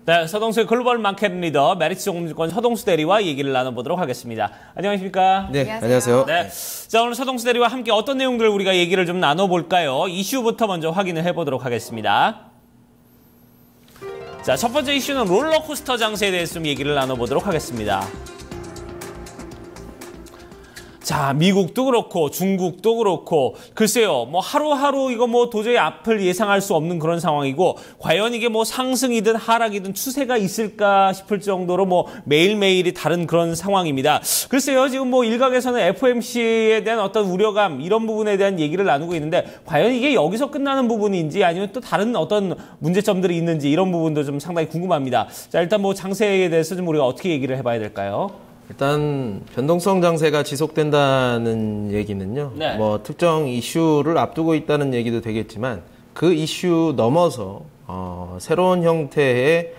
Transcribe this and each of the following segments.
네, 서동수의 글로벌 마켓 리더 메리츠증권 서동수 대리와 얘기를 나눠보도록 하겠습니다. 안녕하십니까? 네, 안녕하세요. 네, 자 오늘 서동수 대리와 함께 어떤 내용들 우리가 얘기를 좀 나눠볼까요? 이슈부터 먼저 확인을 해보도록 하겠습니다. 자, 첫 번째 이슈는 롤러코스터 장세에 대해서 좀 얘기를 나눠보도록 하겠습니다. 자, 미국도 그렇고 중국도 그렇고 글쎄요, 뭐 하루하루 이거 뭐 도저히 앞을 예상할 수 없는 그런 상황이고 과연 이게 뭐 상승이든 하락이든 추세가 있을까 싶을 정도로 뭐 매일매일이 다른 그런 상황입니다. 글쎄요, 지금 뭐 일각에서는 FOMC에 대한 어떤 우려감 이런 부분에 대한 얘기를 나누고 있는데 과연 이게 여기서 끝나는 부분인지 아니면 또 다른 어떤 문제점들이 있는지 이런 부분도 좀 상당히 궁금합니다. 자, 일단 뭐 장세에 대해서 좀 우리가 어떻게 얘기를 해봐야 될까요? 일단 변동성 장세가 지속된다는 얘기는요. 네. 뭐 특정 이슈를 앞두고 있다는 얘기도 되겠지만 그 이슈 넘어서 새로운 형태의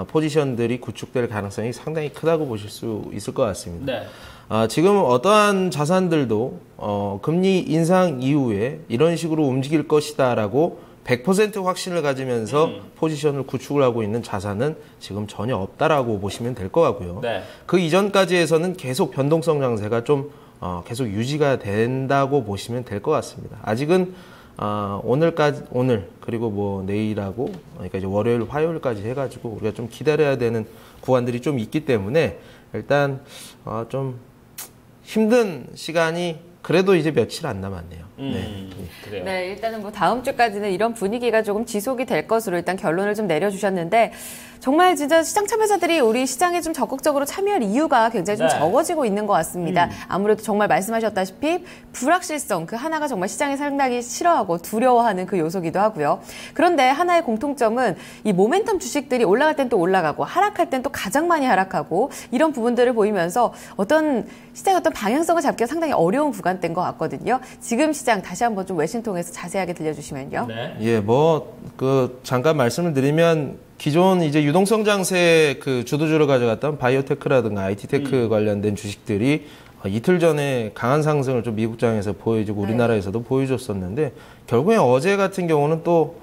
포지션들이 구축될 가능성이 상당히 크다고 보실 수 있을 것 같습니다. 네. 지금 어떠한 자산들도 금리 인상 이후에 이런 식으로 움직일 것이다라고 100% 확신을 가지면서 포지션을 구축을 하고 있는 자산은 지금 전혀 없다라고 보시면 될 것 같고요. 네. 그 이전까지에서는 계속 변동성 장세가 좀 계속 유지가 된다고 보시면 될 것 같습니다. 아직은 오늘 그리고 뭐 내일하고 그러니까 이제 월요일, 화요일까지 해가지고 우리가 좀 기다려야 되는 구간들이 좀 있기 때문에 일단 좀 힘든 시간이 그래도 이제 며칠 안 남았네요. 네. 그래요. 네, 일단은 뭐 다음 주까지는 이런 분위기가 조금 지속이 될 것으로 일단 결론을 좀 내려주셨는데 정말 진짜 시장 참여자들이 우리 시장에 좀 적극적으로 참여할 이유가 굉장히 좀 네. 적어지고 있는 것 같습니다. 아무래도 정말 말씀하셨다시피 불확실성 그 하나가 정말 시장이 상당히 싫어하고 두려워하는 그 요소기도 하고요. 그런데 하나의 공통점은 이 모멘텀 주식들이 올라갈 땐 또 올라가고 하락할 땐 또 가장 많이 하락하고 이런 부분들을 보이면서 어떤 시장의 어떤 방향성을 잡기가 상당히 어려운 구간대인 것 같거든요. 지금 시장 다시 한번 좀 외신 통해서 자세하게 들려주시면요. 네. 예, 잠깐 말씀을 드리면, 기존 이제 유동성 장세 그 주도주로 가져갔던 바이오테크라든가 IT테크 관련된 주식들이 이틀 전에 강한 상승을 좀 미국장에서 보여주고 우리나라에서도 보여줬었는데, 결국에 어제 같은 경우는 또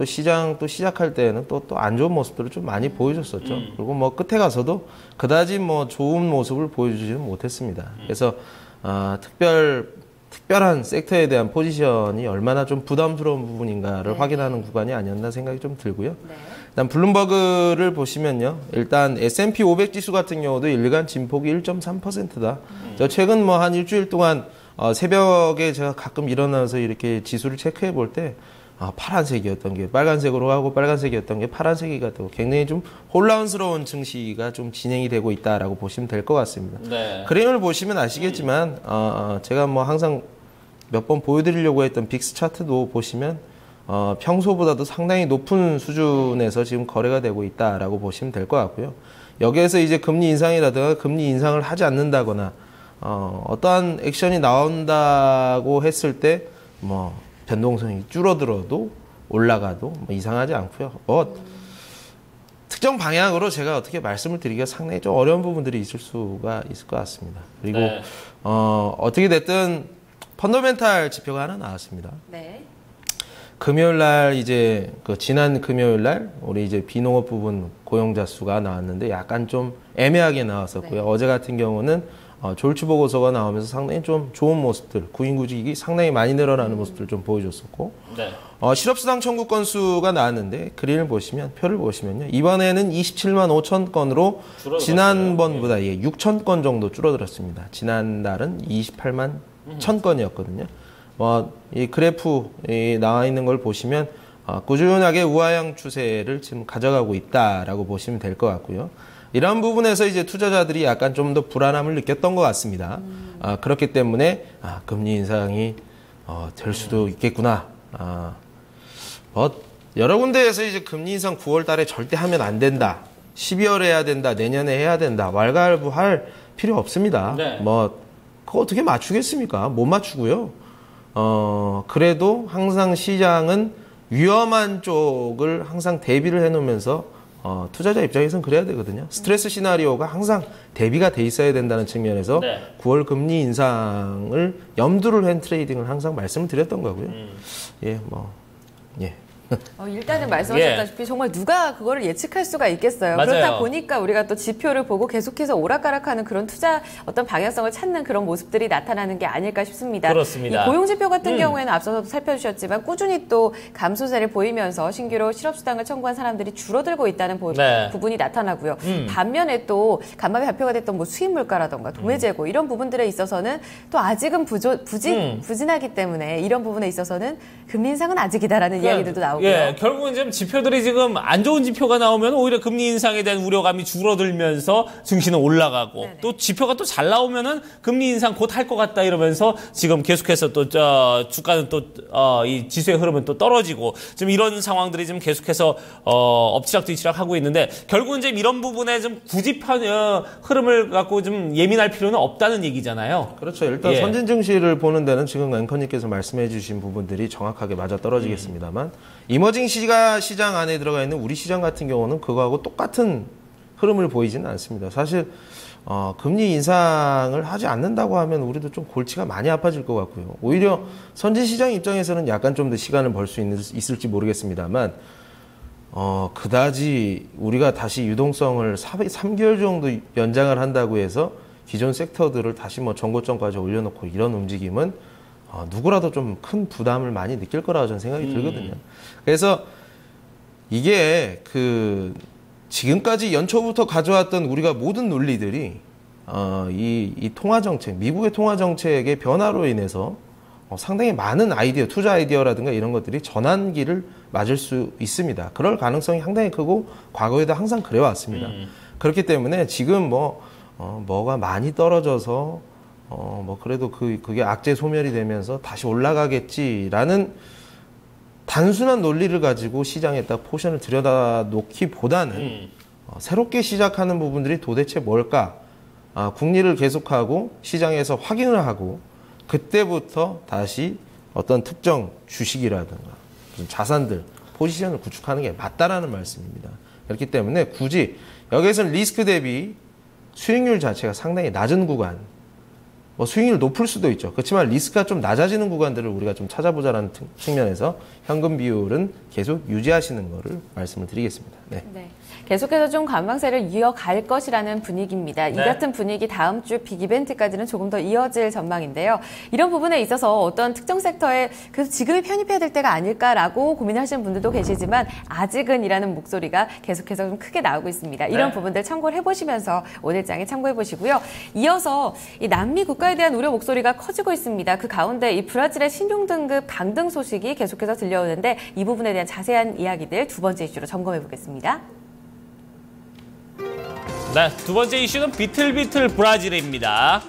시장 또 시작할 때는 또 안 좋은 모습들을 좀 많이 보여줬었죠. 그리고 뭐 끝에 가서도 그다지 뭐 좋은 모습을 보여주지는 못했습니다. 그래서, 특별한 섹터에 대한 포지션이 얼마나 좀 부담스러운 부분인가를 확인하는 구간이 아니었나 생각이 좀 들고요. 네. 일단 블룸버그를 보시면요. 일단 S&P 500 지수 같은 경우도 일간 진폭이 1.3%다. 저 최근 뭐 한 일주일 동안 새벽에 제가 가끔 일어나서 이렇게 지수를 체크해 볼 때 파란색이었던 게 빨간색으로 하고 빨간색이었던 게 파란색이 같고 굉장히 좀 혼란스러운 증시가 좀 진행이 되고 있다라고 보시면 될 것 같습니다. 네. 그림을 보시면 아시겠지만 제가 뭐 항상 몇 번 보여드리려고 했던 빅스 차트도 보시면 평소보다도 상당히 높은 수준에서 지금 거래가 되고 있다라고 보시면 될 것 같고요. 여기에서 이제 금리 인상이라든가 금리 인상을 하지 않는다거나 어떠한 액션이 나온다고 했을 때 뭐 변동성이 줄어들어도 올라가도 뭐 이상하지 않고요. 특정 방향으로 제가 어떻게 말씀을 드리기가 상당히 좀 어려운 부분들이 있을 수가 있을 것 같습니다. 그리고 네. 어떻게 됐든 펀더멘탈 지표가 하나 나왔습니다. 네. 금요일 날 이제 지난 금요일 날 우리 이제 비농업 부분 고용자 수가 나왔는데 약간 좀 애매하게 나왔었고요. 네. 어제 같은 경우는 졸지 보고서가 나오면서 상당히 좀 좋은 모습들, 구인구직이 상당이 많이 늘어나는 모습들을 좀 보여줬었고, 네. 실업수당 청구 건수가 나왔는데 그림을 보시면 표를 보시면요, 이번에는 27만 5천 건으로 줄어들었어요. 지난번보다 6천 건 정도 줄어들었습니다. 지난달은 28만 1천 건이었거든요. 이 그래프 나와 있는 걸 보시면 꾸준하게 우하향 추세를 지금 가져가고 있다라고 보시면 될 것 같고요. 이런 부분에서 이제 투자자들이 약간 좀 더 불안함을 느꼈던 것 같습니다. 그렇기 때문에 금리 인상이 될 수도 있겠구나. 여러 군데에서 이제 금리 인상 9월 달에 절대 하면 안 된다. 12월에 해야 된다. 내년에 해야 된다. 왈가왈부할 필요 없습니다. 네. 그거 어떻게 맞추겠습니까? 못 맞추고요. 그래도 항상 시장은 위험한 쪽을 항상 대비를 해놓으면서 투자자 입장에서는 그래야 되거든요. 스트레스 시나리오가 항상 대비가 돼 있어야 된다는 측면에서 9월 금리 인상을 염두를 한 트레이딩을 항상 말씀을 드렸던 거고요. 일단은 말씀하셨다시피 정말 누가 그거를 예측할 수가 있겠어요. 맞아요. 그렇다 보니까 우리가 또 지표를 보고 계속해서 오락가락하는 그런 투자 어떤 방향성을 찾는 그런 모습들이 나타나는 게 아닐까 싶습니다. 그렇습니다. 이 고용지표 같은 경우에는 앞서서도 살펴주셨지만 꾸준히 또 감소세를 보이면서 신규로 실업수당을 청구한 사람들이 줄어들고 있다는 네. 부분이 나타나고요. 반면에 또 간밤에 발표가 됐던 뭐 수입 물가라던가 도매 재고 이런 부분들에 있어서는 또 아직은 부진하기 때문에 이런 부분에 있어서는 금리 인상은 아직이다라는 이야기들도 나오고요. 예, 결국은 지금 지표들이 지금 안 좋은 지표가 나오면 오히려 금리 인상에 대한 우려감이 줄어들면서 증시는 올라가고 네네. 또 지표가 또 잘 나오면은 금리 인상 곧 할 것 같다 이러면서 지금 계속해서 또 주가는 또 이 지수의 흐름은 또 떨어지고 지금 이런 상황들이 지금 계속해서 엎치락뒤치락 하고 있는데 결국은 지금 이런 부분에 좀 구집한 흐름을 갖고 좀 예민할 필요는 없다는 얘기잖아요. 그렇죠. 일단 예. 선진 증시를 보는 데는 지금 앵커님께서 말씀해 주신 부분들이 정확하게 맞아 떨어지겠습니다만 이머징 시장 안에 들어가 있는 우리 시장 같은 경우는 그거하고 똑같은 흐름을 보이지는 않습니다. 사실 금리 인상을 하지 않는다고 하면 우리도 좀 골치가 많이 아파질 것 같고요. 오히려 선진 시장 입장에서는 약간 좀 더 시간을 벌 수 있을지 모르겠습니다만 그다지 우리가 다시 유동성을 3개월 정도 연장을 한다고 해서 기존 섹터들을 다시 뭐 정고점까지 올려놓고 이런 움직임은 누구라도 좀 큰 부담을 많이 느낄 거라고 저는 생각이 들거든요. 그래서 이게 지금까지 연초부터 가져왔던 우리가 모든 논리들이 이 통화 정책, 미국의 통화 정책의 변화로 인해서 상당히 많은 아이디어, 투자 아이디어라든가 이런 것들이 전환기를 맞을 수 있습니다. 그럴 가능성이 상당히 크고 과거에도 항상 그래왔습니다. 그렇기 때문에 지금 뭐가 많이 떨어져서 그래도 그게 악재 소멸이 되면서 다시 올라가겠지라는 단순한 논리를 가지고 시장에 딱 포션을 들여다 놓기보다는 새롭게 시작하는 부분들이 도대체 뭘까? 국리를 계속하고 시장에서 확인을 하고 그때부터 다시 어떤 특정 주식이라든가 무슨 자산들 포지션을 구축하는 게 맞다라는 말씀입니다. 그렇기 때문에 굳이 여기에서는 리스크 대비 수익률 자체가 상당히 낮은 구간, 수익률 높을 수도 있죠. 그렇지만 리스크가 좀 낮아지는 구간들을 우리가 좀 찾아보자라는 측면에서 현금 비율은 계속 유지하시는 거를 말씀을 드리겠습니다. 네. 계속해서 좀 관망세를 이어갈 것이라는 분위기입니다. 이 같은 분위기 다음 주 빅 이벤트까지는 조금 더 이어질 전망인데요. 이런 부분에 있어서 어떤 특정 섹터에 그래서 지금이 편입해야 될 때가 아닐까라고 고민하시는 분들도 계시지만 아직은이라는 목소리가 계속해서 좀 크게 나오고 있습니다. 이런 부분들 참고를 해보시면서 오늘 장에 참고해보시고요. 이어서 이 남미 국가에 대한 우려 목소리가 커지고 있습니다. 그 가운데 이 브라질의 신용등급 강등 소식이 계속해서 들려오는데 이 부분에 대한 자세한 이야기들 두 번째 이슈로 점검해보겠습니다. 네, 두 번째 이슈는 비틀비틀 브라질입니다.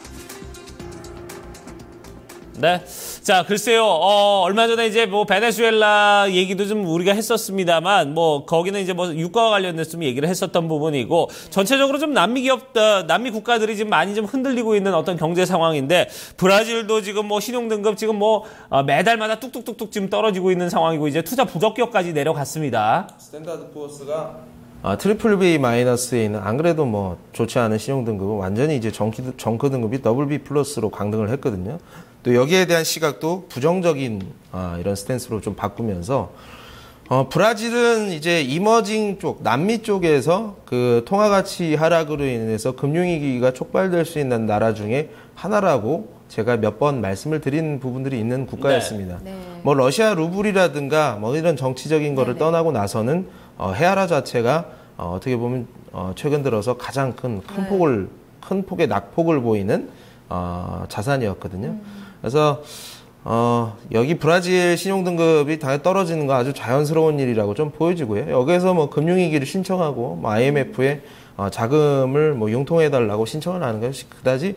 네. 자, 글쎄요, 얼마 전에 이제 베네수엘라 얘기도 좀 우리가 했었습니다만, 거기는 이제 유가와 관련해서 좀 얘기를 했었던 부분이고, 전체적으로 좀 남미 국가들이 지금 많이 좀 흔들리고 있는 어떤 경제 상황인데, 브라질도 지금 신용등급 지금 매달마다 뚝뚝뚝뚝 지금 떨어지고 있는 상황이고, 이제 투자 부적격까지 내려갔습니다. 스탠다드 포어스가 트리플 B 마이너스에 있는 안 그래도 좋지 않은 신용등급은 완전히 이제 정크 등급이 더블 B 플러스로 강등을 했거든요. 또 여기에 대한 시각도 부정적인 이런 스탠스로 좀 바꾸면서 브라질은 이제 이머징 쪽, 남미 쪽에서 그 통화 가치 하락으로 인해서 금융위기가 촉발될 수 있는 나라 중에 하나라고 제가 몇 번 말씀을 드린 부분들이 있는 국가였습니다. 네. 러시아 루블이라든가 이런 정치적인 거를 떠나고 나서는 헤아라 자체가 어떻게 보면 최근 들어서 가장 큰 폭의 낙폭을 보이는 자산이었거든요. 그래서 여기 브라질 신용등급이 당연히 떨어지는 거 아주 자연스러운 일이라고 좀 보여지고요. 여기에서 금융위기를 신청하고 IMF에 자금을 융통해달라고 신청을 하는 것이 그다지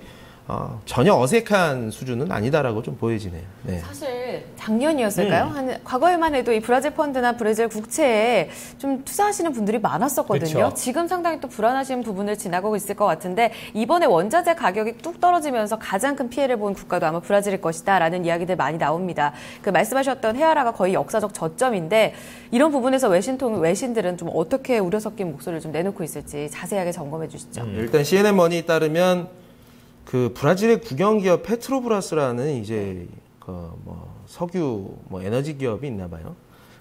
전혀 어색한 수준은 아니다라고 좀 보여지네요. 네. 사실 작년이었을까요? 과거에만 해도 이 브라질 펀드나 브라질 국채에 좀 투자하시는 분들이 많았었거든요. 그쵸. 지금 상당히 또 불안하신 부분을 지나가고 있을 것 같은데 이번에 원자재 가격이 뚝 떨어지면서 가장 큰 피해를 본 국가도 아마 브라질일 것이다라는 이야기들 많이 나옵니다. 그 말씀하셨던 헤아라가 거의 역사적 저점인데 이런 부분에서 외신들은 좀 어떻게 우려 섞인 목소리를 좀 내놓고 있을지 자세하게 점검해 주시죠. 일단 CNN 머니에 따르면 그 브라질의 국영기업 페트로브라스라는 이제 석유 에너지 기업이 있나 봐요.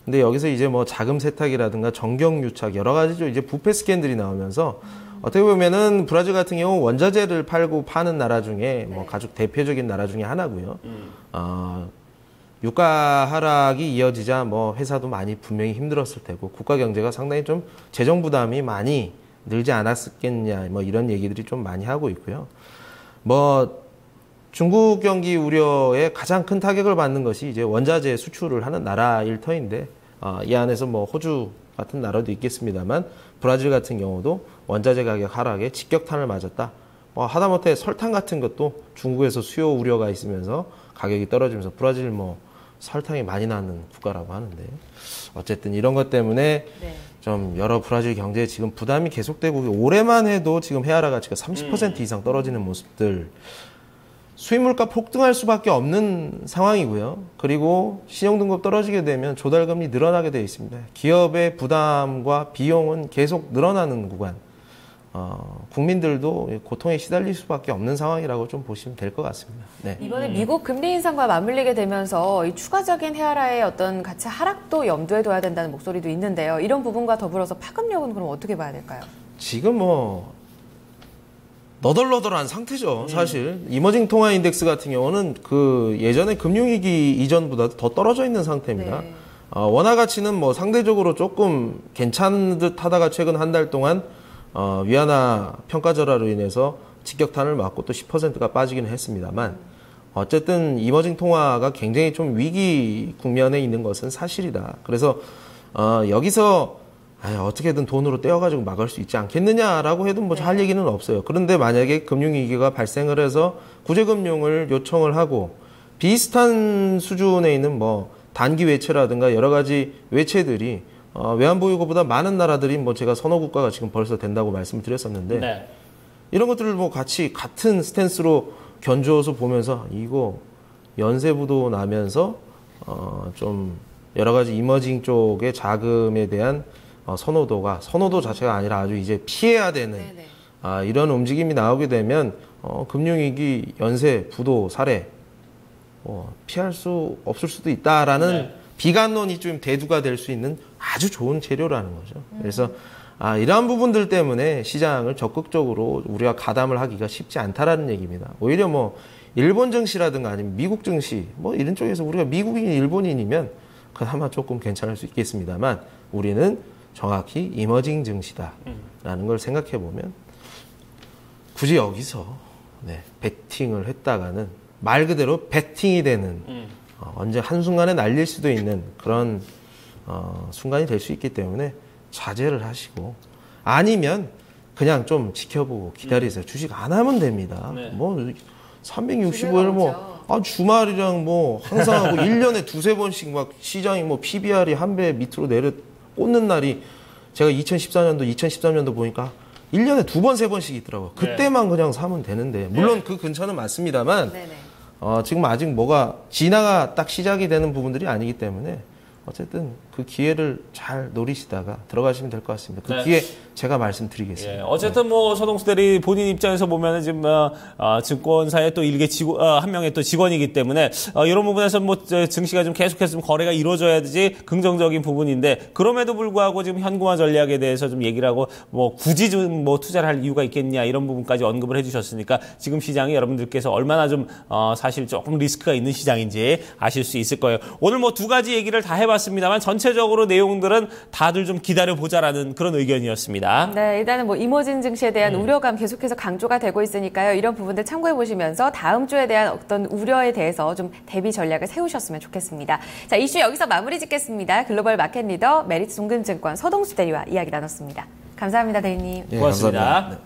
근데 여기서 이제 뭐 자금 세탁이라든가 정경 유착 여러 가지죠. 이제 부패 스캔들이 나오면서 어떻게 보면은 브라질 같은 경우 원자재를 팔고 파는 나라 중에 뭐 가장 대표적인 나라 중에 하나고요. 유가 하락이 이어지자 뭐 회사도 많이 분명히 힘들었을 테고 국가 경제가 상당히 좀 재정 부담이 많이 늘지 않았겠냐 뭐 이런 얘기들이 좀 많이 하고 있고요. 뭐 중국 경기 우려에 가장 큰 타격을 받는 것이 이제 원자재 수출을 하는 나라일 터인데 이 안에서 뭐 호주 같은 나라도 있겠습니다만 브라질 같은 경우도 원자재 가격 하락에 직격탄을 맞았다. 하다못해 설탕 같은 것도 중국에서 수요 우려가 있으면서 가격이 떨어지면서 브라질 뭐 설탕이 많이 나는 국가라고 하는데 어쨌든 이런 것 때문에 좀 여러 브라질 경제에 지금 부담이 계속되고 올해만 해도 지금 헤아라 가치가 30% 이상 떨어지는 모습들 수입 물가 폭등할 수밖에 없는 상황이고요. 그리고 신용등급 떨어지게 되면 조달금리 늘어나게 되어 있습니다. 기업의 부담과 비용은 계속 늘어나는 구간. 국민들도 고통에 시달릴 수밖에 없는 상황이라고 좀 보시면 될 것 같습니다. 네. 이번에 미국 금리 인상과 맞물리게 되면서 이 추가적인 헤아라의 어떤 가치 하락도 염두에 둬야 된다는 목소리도 있는데요. 이런 부분과 더불어서 파급력은 그럼 어떻게 봐야 될까요? 지금 뭐 너덜너덜한 상태죠. 사실 이머징 통화 인덱스 같은 경우는 그 예전에 금융위기 이전보다 더 떨어져 있는 상태입니다. 네. 원화 가치는 뭐 상대적으로 조금 괜찮은 듯 하다가 최근 한 달 동안 위안화 평가절하로 인해서 직격탄을 맞고 또 10%가 빠지기는 했습니다만 어쨌든 이머징 통화가 굉장히 좀 위기 국면에 있는 것은 사실이다. 그래서 여기서 어떻게든 돈으로 떼어가지고 막을 수 있지 않겠느냐라고 해도 뭐 할 얘기는 없어요. 그런데 만약에 금융위기가 발생을 해서 구제금융을 요청을 하고 비슷한 수준에 있는 뭐 단기 외채라든가 여러 가지 외채들이 외환보유고보다 많은 나라들이 뭐 제가 선호 국가가 지금 벌써 된다고 말씀을 드렸었는데 이런 것들을 뭐 같이 같은 스탠스로 견주어서 보면서 이거 연쇄부도 나면서 좀 여러 가지 이머징 쪽의 자금에 대한 선호도 자체가 아니라 아주 이제 피해야 되는 이런 움직임이 나오게 되면 금융위기 연쇄 부도 사례 피할 수 없을 수도 있다라는 비관론이 좀 대두가 될 수 있는 아주 좋은 재료라는 거죠. 그래서 이러한 부분들 때문에 시장을 적극적으로 우리가 가담을 하기가 쉽지 않다라는 얘기입니다. 오히려 뭐 일본 증시라든가 아니면 미국 증시 뭐 이런 쪽에서 우리가 미국인, 일본인이면 그나마 조금 괜찮을 수 있겠습니다만 우리는 정확히 이머징 증시다라는 걸 생각해 보면 굳이 여기서 베팅을 했다가는 말 그대로 베팅이 되는 언제 한순간에 날릴 수도 있는 그런 순간이 될 수 있기 때문에 자제를 하시고 아니면 그냥 좀 지켜보고 기다리세요. 주식 안 하면 됩니다. 뭐 365일 뭐 주말이랑 뭐 항상 하고 1년에 두세 번씩 막 시장이 뭐 PBR이 한 배 밑으로 내려 꽂는 날이 제가 2013년도 보니까 1년에 두 번, 세 번씩 있더라고요. 그때만 그냥 사면 되는데 물론 그 근처는 맞습니다만 지금 아직 뭐가 진화가 딱 시작이 되는 부분들이 아니기 때문에 어쨌든 그 기회를 잘 노리시다가 들어가시면 될 것 같습니다. 그 기회 제가 말씀드리겠습니다. 어쨌든 뭐 서동수 대리 본인 입장에서 보면은 지금 증권사의 또 일개 한 명의 또 직원이기 때문에 이런 부분에서 뭐 증시가 좀 계속해서 좀 거래가 이루어져야지 긍정적인 부분인데 그럼에도 불구하고 지금 현금화 전략에 대해서 좀 얘기를 하고 뭐 굳이 좀 뭐 투자를 할 이유가 있겠냐 이런 부분까지 언급을 해주셨으니까 지금 시장이 여러분들께서 얼마나 좀 사실 조금 리스크가 있는 시장인지 아실 수 있을 거예요. 오늘 뭐 두 가지 얘기를 다 해봤습니다만 전체적으로 내용들은 다들 좀 기다려보자라는 그런 의견이었습니다. 네, 일단은 뭐 이머징 증시에 대한 우려감 계속해서 강조가 되고 있으니까요. 이런 부분들 참고해 보시면서 다음 주에 대한 어떤 우려에 대해서 좀 대비 전략을 세우셨으면 좋겠습니다. 자, 이슈 여기서 마무리 짓겠습니다. 글로벌 마켓 리더 메리츠 송금증권 서동수 대리와 이야기 나눴습니다. 감사합니다, 대리님. 고맙습니다. 감사합니다.